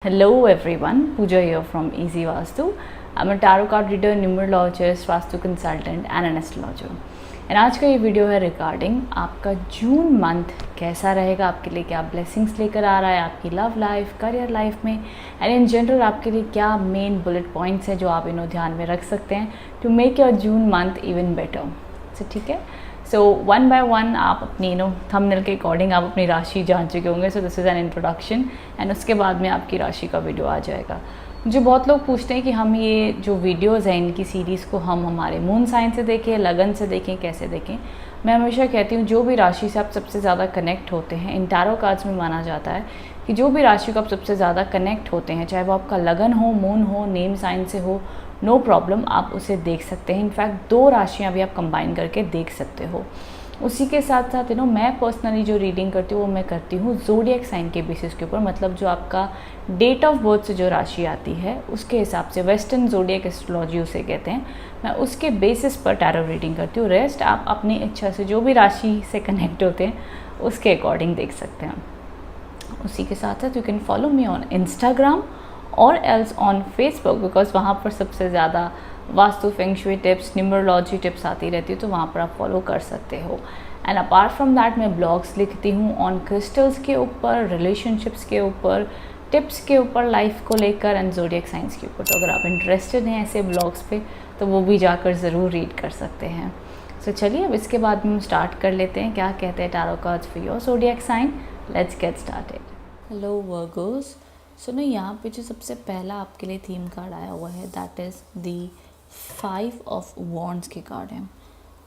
Hello everyone, Pooja here from Easy Vastu. I'm a tarot card reader, numerologist, vastu consultant and an astrologer. And आज का ये video है regarding आपका June month कैसा रहेगा, आपके लिए क्या ब्लेसिंग्स लेकर आ रहा है आपकी लव लाइफ, करियर लाइफ में एंड इन जनरल आपके लिए क्या मेन बुलेट पॉइंट्स हैं जो आप इन्हों ध्यान में रख सकते हैं to make your June month even better. So ठीक है, सो वन बाय वन आप अपनी थंबनेल के अकॉर्डिंग आप अपनी राशि जान चुके होंगे. So this is an introduction and उसके बाद में आपकी राशि का वीडियो आ जाएगा. मुझे बहुत लोग पूछते हैं कि हम ये जो वीडियोज़ हैं इनकी सीरीज़ को हम हमारे मून साइन से देखें, लगन से देखें, कैसे देखें. मैं हमेशा कहती हूँ जो भी राशि से आप सबसे ज़्यादा कनेक्ट होते हैं, इन टैरो कार्ड्स में माना जाता है कि जो भी राशि को आप सबसे ज़्यादा कनेक्ट होते हैं, चाहे वो आपका लगन हो, मून हो, नेम साइन से हो, नो प्रॉब्लम, आप उसे देख सकते हैं. इनफैक्ट 2 राशियाँ भी आप कंबाइन करके देख सकते हो. उसी के साथ साथ मैं पर्सनली जो रीडिंग करती हूँ वो मैं करती हूँ ज़ोडिएक साइन के बेसिस के ऊपर. मतलब जो आपका डेट ऑफ बर्थ से जो राशि आती है उसके हिसाब से, वेस्टर्न ज़ोडिएक एस्ट्रोलॉजी उसे कहते हैं, मैं उसके बेसिस पर टैरो रीडिंग करती हूँ. रेस्ट आप अपनी इच्छा से जो भी राशि से कनेक्ट होते हैं उसके अकॉर्डिंग देख सकते हैं. उसी के साथ साथ you can follow me on Instagram और एल्स ऑन फेसबुक, बिकॉज वहाँ पर सबसे ज़्यादा vastu feng shui tips, numerology tips आती रहती है, तो वहाँ पर आप फॉलो कर सकते हो. एंड अपार्ट फ्रॉम दैट मैं ब्लॉग्स लिखती हूँ ऑन क्रिस्टल्स के ऊपर, रिलेशनशिप्स के ऊपर, टिप्स के ऊपर, लाइफ को लेकर एंड ज़ोडिएक साइंस के ऊपर. तो अगर आप इंटरेस्टेड हैं ऐसे ब्लॉग्स पे तो वो भी जाकर ज़रूर रीड कर सकते हैं. सो चलिए अब इसके बाद हम स्टार्ट कर लेते हैं. क्या कहते हैं tarot cards for your zodiac sign. Let's get started. Hello virgos. सुनो, यहाँ पे जो सबसे पहला आपके लिए थीम कार्ड आया हुआ है that is the 5 of wands के कार्ड हैं.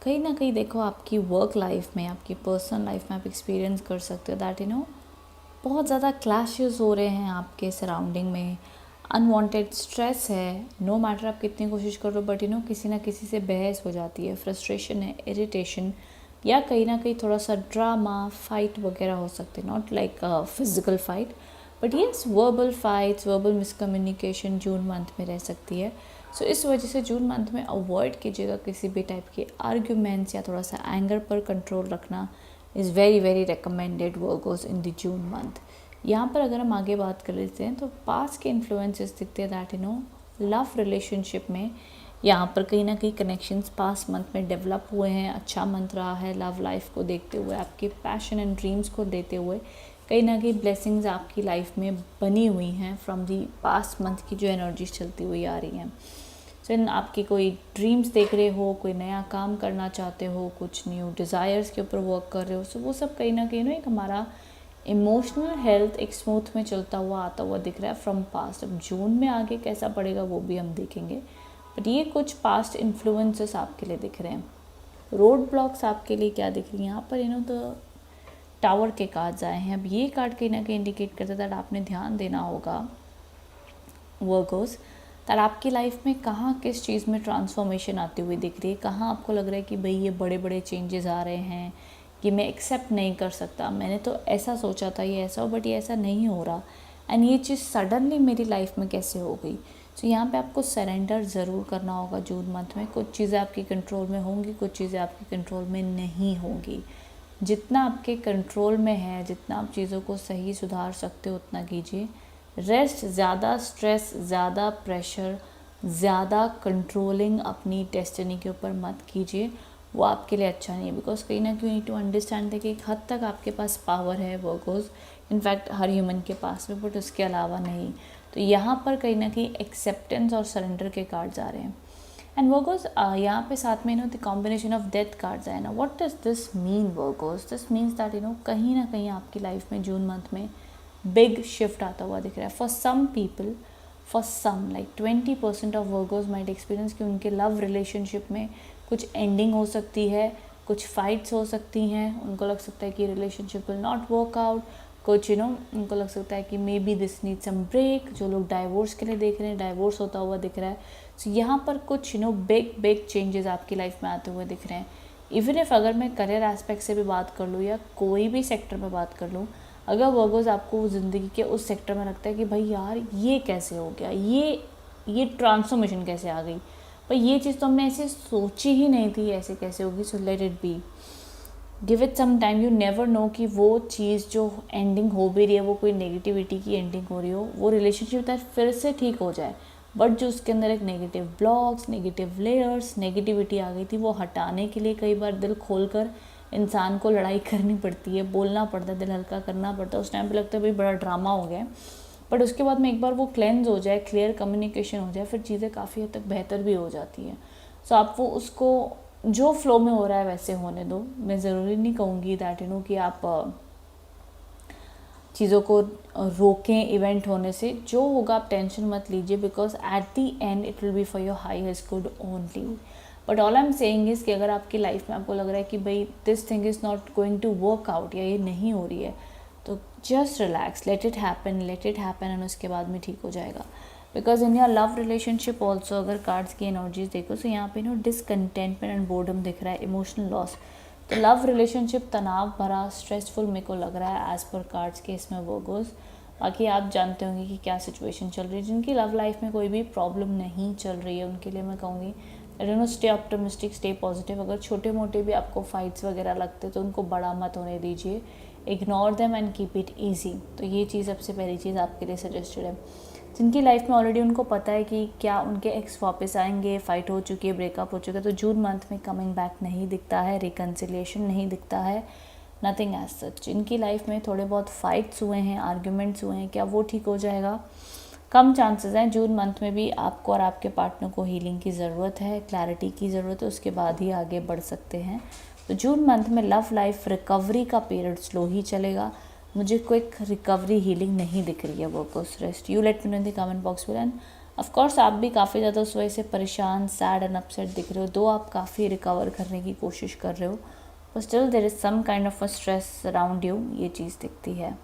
कहीं ना कहीं देखो आपकी वर्क लाइफ में, आपकी पर्सनल लाइफ में आप एक्सपीरियंस कर सकते हो दैट बहुत ज़्यादा क्लैशेस हो रहे हैं आपके सराउंडिंग में, अनवांटेड स्ट्रेस है. नो मैटर आप कितनी कोशिश करो बट किसी ना किसी से बहस हो जाती है, फ्रस्ट्रेशन है, इरिटेशन, या कहीं ना कहीं थोड़ा सा ड्रामा, फाइट वगैरह हो सकते हैं. Not like physical fight but yes verbal fights, verbal miscommunication June month में रह सकती है. सो इस वजह से जून मंथ में अवॉइड कीजिएगा किसी भी टाइप के आर्ग्यूमेंट्स या थोड़ा सा एंगर पर कंट्रोल रखना is very very recommended Virgo's in the June month. यहाँ पर अगर हम आगे बात कर लेते हैं तो पास्ट के इन्फ्लुएंसेस दिखते हैं दैट लव रिलेशनशिप में यहाँ पर कहीं ना कहीं कनेक्शंस पास्ट मंथ में डेवलप हुए हैं. अच्छा मंथ रहा है लव लाइफ को देखते हुए, आपके पैशन एंड ड्रीम्स को देते हुए. कहीं ना कहीं ब्लेसिंग्स आपकी लाइफ में बनी हुई हैं फ्रॉम दी पास्ट मंथ की जो एनर्जीज चलती हुई आ रही हैं. सो आपकी कोई ड्रीम्स देख रहे हो, कोई नया काम करना चाहते हो, कुछ न्यू डिज़ायर्स के ऊपर वर्क कर रहे हो, सो वो सब कहीं ना कहीं एक हमारा इमोशनल हेल्थ एक स्मूथ में चलता हुआ आता हुआ दिख रहा है फ्रॉम पास्ट. अब जून में आगे कैसा पड़ेगा वो भी हम देखेंगे, बट ये कुछ पास्ट इन्फ्लुएंसेस आपके लिए दिख रहे हैं. रोड ब्लॉक्स आपके लिए क्या दिख रही हैं यहाँ पर तो टावर के कार्ड्स आए हैं. अब ये कार्ड कहीं ना कहीं इंडिकेट करता है दैट आपने ध्यान देना होगा वर्गोस दैट आपकी लाइफ में कहाँ किस चीज़ में ट्रांसफॉर्मेशन आती हुई दिख रही है, कहाँ आपको लग रहा है कि भाई ये बड़े बड़े चेंजेस आ रहे हैं, ये मैं एक्सेप्ट नहीं कर सकता, मैंने तो ऐसा सोचा था ये ऐसा हो बट ये ऐसा नहीं हो रहा, एंड ये चीज़ सडनली मेरी लाइफ में कैसे हो गई. तो यहाँ पे आपको सरेंडर ज़रूर करना होगा जून मंथ में. कुछ चीज़ें आपकी कंट्रोल में होंगी, कुछ चीज़ें आपकी कंट्रोल में नहीं होंगी. जितना आपके कंट्रोल में है, जितना आप चीज़ों को सही सुधार सकते हो उतना कीजिए. रेस्ट, ज़्यादा स्ट्रेस, ज़्यादा प्रेशर, ज़्यादा कंट्रोलिंग अपनी डेस्टिनी के ऊपर मत कीजिए, वो आपके लिए अच्छा नहीं है. बिकॉज कहीं ना कहीं टू अंडरस्टैंड कि एक हद तक आपके पास पावर है वर्गोस, इनफैक्ट हर ह्यूमन के पास में, बट उसके अलावा नहीं. तो यहाँ पर कहीं ना कहीं एक्सेप्टेंस और सरेंडर के कार्ड्स आ रहे हैं. एंड वर्गोस यहाँ पे साथ में the combination of death cards आए ना. What does this mean virgos? This means that कहीं ना कहीं आपकी लाइफ में जून मंथ में बिग शिफ्ट आता हुआ दिख रहा है. For some people, for some like 20% of virgos might experience कि उनके लव रिलेशनशिप में कुछ एंडिंग हो सकती है, कुछ फाइट्स हो सकती हैं, उनको लग सकता है कि relationship will not work out. कुछ उनको लग सकता है कि maybe this need some break. जो लोग डाइवोर्स के लिए देख रहे हैं, डाइवोर्स होता हुआ दिख रहा है. सो यहाँ पर कुछ बिग बिग चेंजेस आपकी लाइफ में आते हुए दिख रहे हैं. इवन इफ अगर मैं करियर एस्पेक्ट से भी बात कर लूँ या कोई भी सेक्टर में बात कर लूँ, अगर वर्गोस आपको ज़िंदगी के उस सेक्टर में लगता है कि भाई यार ये कैसे हो गया, ये ट्रांसफॉर्मेशन कैसे आ गई, भाई ये चीज़ तो हमने ऐसे सोची ही नहीं थी, ऐसे कैसे होगी, so let it be. Give it some time, you never know कि वो चीज़ जो एंडिंग हो भी रही है वो कोई नेगेटिविटी की एंडिंग हो रही हो, वो रिलेशनशिप तक फिर से ठीक हो जाए, बट जो उसके अंदर एक negative blocks, negative layers, negativity आ गई थी, वो हटाने के लिए कई बार दिल खोल कर इंसान को लड़ाई करनी पड़ती है, बोलना पड़ता है, दिल हल्का करना पड़ता है। उस टाइम पे लगता है भाई बड़ा ड्रामा हो गया, बट उसके बाद में एक बार वो क्लेंज हो जाए, क्लियर कम्युनिकेशन हो जाए, फिर चीज़ें काफ़ी हद तक बेहतर भी हो जाती हैं। सो आप वो उसको जो फ्लो में हो रहा है वैसे होने दो। मैं ज़रूरी नहीं कहूँगी दैट कि आप चीज़ों को रोकें इवेंट होने से, जो होगा आप टेंशन मत लीजिए, because at the and it will be for your highest good only. But all I am saying is कि अगर आपकी लाइफ में आपको लग रहा है कि भाई this thing is not going to work out, या ये नहीं हो रही है, तो just relax, let it happen and उसके बाद में ठीक हो जाएगा। Because in your love relationship also अगर कार्ड्स की एनर्जीज देखो तो यहाँ पे डिसकंटेंटमेंट एंड बोर्डम दिख रहा है, इमोशनल लॉस। तो लव रिलेशनशिप तनाव भरा, स्ट्रेसफुल मेरे को लग रहा है एज पर कार्ड्स के इसमें वर्गोस। बाकी आप जानते होंगे कि क्या सिचुएशन चल रही है। जिनकी लव लाइफ में कोई भी प्रॉब्लम नहीं चल रही है उनके लिए मैं कहूँगी स्टे ऑप्टिमिस्टिक, स्टे पॉजिटिव। अगर छोटे मोटे भी आपको फाइट्स वगैरह लगते तो उनको बड़ा मत होने दीजिए, ignore them and keep it easy. तो ये चीज़ सबसे पहली चीज़ आपके लिए सजेस्टेड है। जिनकी लाइफ में ऑलरेडी उनको पता है कि क्या उनके एक्स वापस आएंगे, फाइट हो चुकी है, ब्रेकअप हो चुका है, तो जून मंथ में कमिंग बैक नहीं दिखता है, रिकन्सिलिएशन नहीं दिखता है, नथिंग एज सच। जिनकी लाइफ में थोड़े बहुत फाइट्स हुए हैं, आर्ग्यूमेंट्स हुए हैं, क्या वो ठीक हो जाएगा? कम चांसेस हैं। जून मंथ में भी आपको और आपके पार्टनर को हीलिंग की ज़रूरत है, क्लैरिटी की ज़रूरत है, उसके बाद ही आगे बढ़ सकते हैं। तो जून मंथ में लव लाइफ रिकवरी का पीरियड स्लो ही चलेगा, मुझे क्विक रिकवरी हीलिंग नहीं दिख रही है। Workers rest, you let me know in the comment box में। एंड ऑफ कोर्स आप भी काफ़ी ज़्यादा उस वजह से परेशान, सैड एंड अपसेट दिख रहे हो, दो आप काफ़ी रिकवर करने की कोशिश कर रहे हो, but still there is some kind of a stress around you, ये चीज़ दिखती है।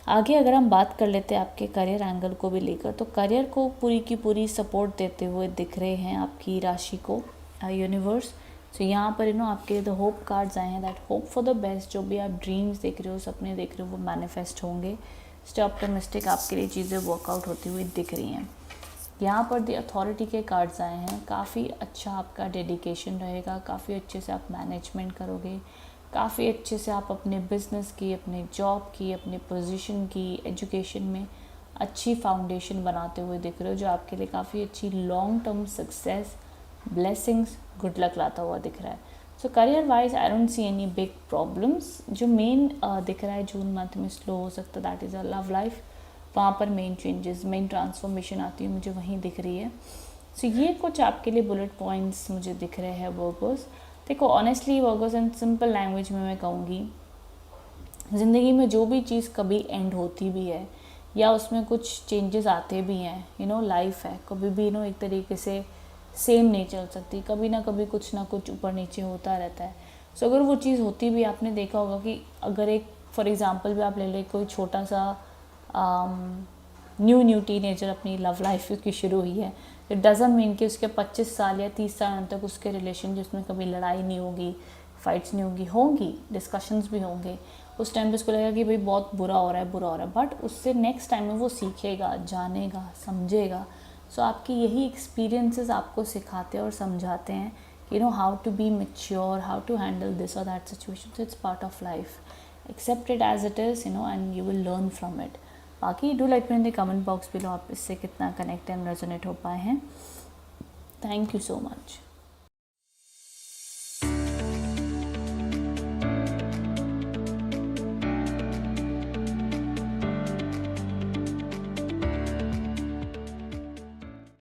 आगे अगर हम बात कर लेते हैं आपके करियर एंगल को भी लेकर, तो करियर को पूरी की पूरी सपोर्ट देते हुए दिख रहे हैं आपकी राशि को यूनिवर्स। सो यहाँ पर आपके लिए द होप कार्ड्स आए हैं, that hope for the best. जो भी आप ड्रीम्स देख रहे हो, सपने देख रहे हो, वो मैनिफेस्ट होंगे। स्टे ऑप्टिमिस्टिक, आपके लिए चीज़ें वर्कआउट होती हुई दिख रही हैं। यहाँ पर द अथॉरिटी के कार्ड्स आए हैं, काफ़ी अच्छा आपका डेडिकेशन रहेगा, काफ़ी अच्छे से आप मैनेजमेंट करोगे, काफ़ी अच्छे से आप अपने बिजनेस की, अपने जॉब की, अपने पोजीशन की, एजुकेशन में अच्छी फाउंडेशन बनाते हुए दिख रहे हो, जो आपके लिए काफ़ी अच्छी long term success, blessings, good luck लाता हुआ दिख रहा है। सो career wise I don't see any big problems. जो मेन दिख रहा है जून मंथ में स्लो हो सकता है, that is a love life. वहाँ पर मेन चेंजेस, मेन ट्रांसफॉर्मेशन आती है, मुझे वहीं दिख रही है। सो ये कुछ आपके लिए बुलेट पॉइंट्स मुझे दिख रहे हैं वर्कर्स। देखो honestly workers, in simple language में मैं कहूँगी, ज़िंदगी में जो भी चीज़ कभी एंड होती भी है या उसमें कुछ चेंजेस आते भी हैं, लाइफ है, कभी भी एक तरीके से सेम नहीं चल सकती, कभी ना कभी कुछ ना कुछ ऊपर नीचे होता रहता है। सो अगर वो चीज़ होती भी, आपने देखा होगा कि अगर एक फॉर एग्जांपल भी आप ले लें, कोई छोटा सा न्यू टीनेजर अपनी लव लाइफ की शुरू हुई है, इट डज़ंट मीन कि उसके 25 साल या 30 साल तक उसके रिलेशन जिसमें कभी लड़ाई नहीं होगी, फाइट्स नहीं होंगी, डिस्कशंस भी होंगे। उस टाइम पे उसको लगेगा कि भाई बहुत बुरा हो रहा है, बट उससे नेक्स्ट टाइम में वो सीखेगा, जानेगा, समझेगा। सो आपकी यही एक्सपीरियंसेस आपको सिखाते हैं और समझाते हैं कि how to be mature, how to handle this और that situation. So it's part of life, accept it as it is, and you will learn from it. बाकी do let me in the comment box below आप इससे कितना connect and resonate हो पाए हैं। Thank you so much.